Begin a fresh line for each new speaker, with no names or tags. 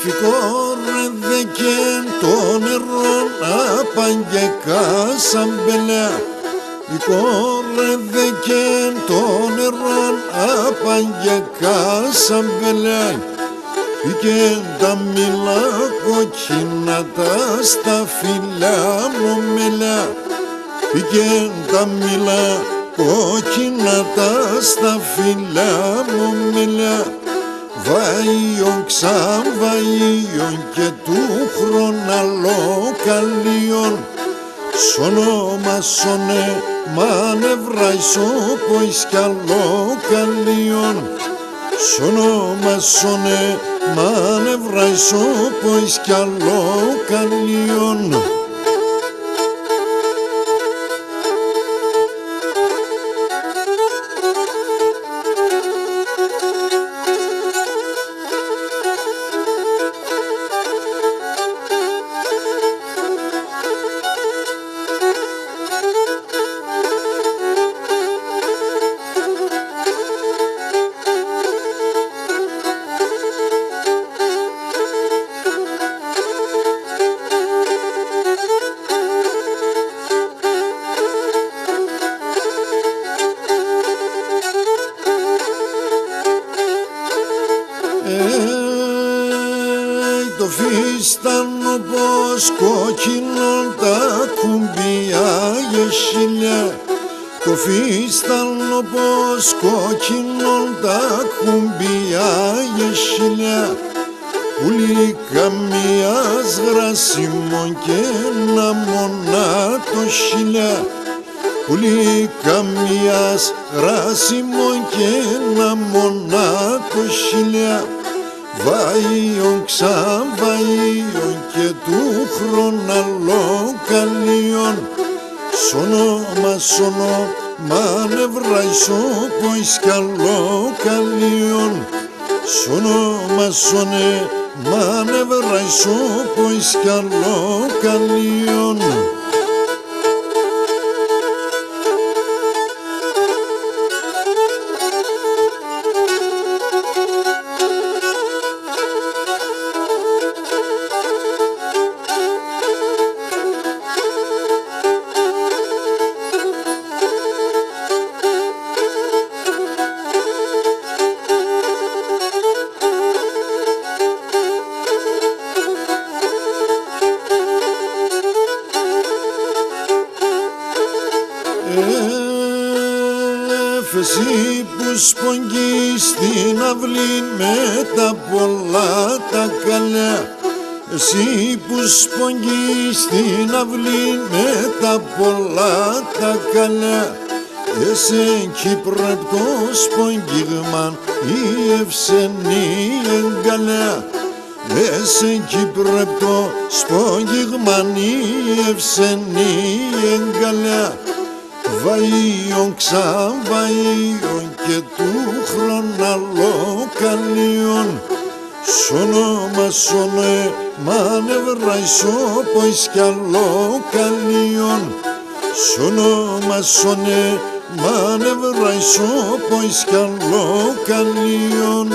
Σηκώρε και το νερό απάγε κασαμπελιά. Σηκώρε και το νερό απάγε κασαμπελιά. Πήγε τα μήλα κόκκινα τα στα φύλλα μου μελιά. Πήγε τα μήλα κόκκινα τα στα φύλλα μου μελιά. Βαϊον ξαβαϊον και του χροναλό καλίον. Σώνομα σώνε μανευραϊσό ποης κι άλλο καλίον. Σώνομα σώνε μανευραϊσό ποης κι άλλο καλίον. Το φίστανο πως κόκκινο τα κουμπιά γεσίλια. Το φίστανο πως κόκκινο τα κουμπιά γεσίλια. Πουλί καμίας γρασίμων και ένα μονά το χιλιά. Πουλί καμίας γρασίμων και ένα μονά το χιλιά. Βαϊον ξαβαϊον και του χροναλό καλίον. Σώνομα σώνο μανευραϊσό ποης κι άλλο καλίον. Σώνομα σώνε μανευραϊσό ποης κι άλλο καλίον. Εσύ που σπογγείς στην αυλή με τα πολλά τα καλιά. Εσύ που σπογγείς στην αυλή με τα πολλά τα καλιά. Εσέν Κύπρε το σπογγίγμαν η ευσενή εγκαλιά. Εσέν Κύπρε το σπογγίγμαν η ευσενή εγκαλιά. Βαϊον ξαβαϊον και του χροναλό καλίον. Σώνομα σώνε μανευραϊσό ποης κι άλλο καλίον. Σώνομα σώνε μανευραϊσό ποης κι άλλο καλίον.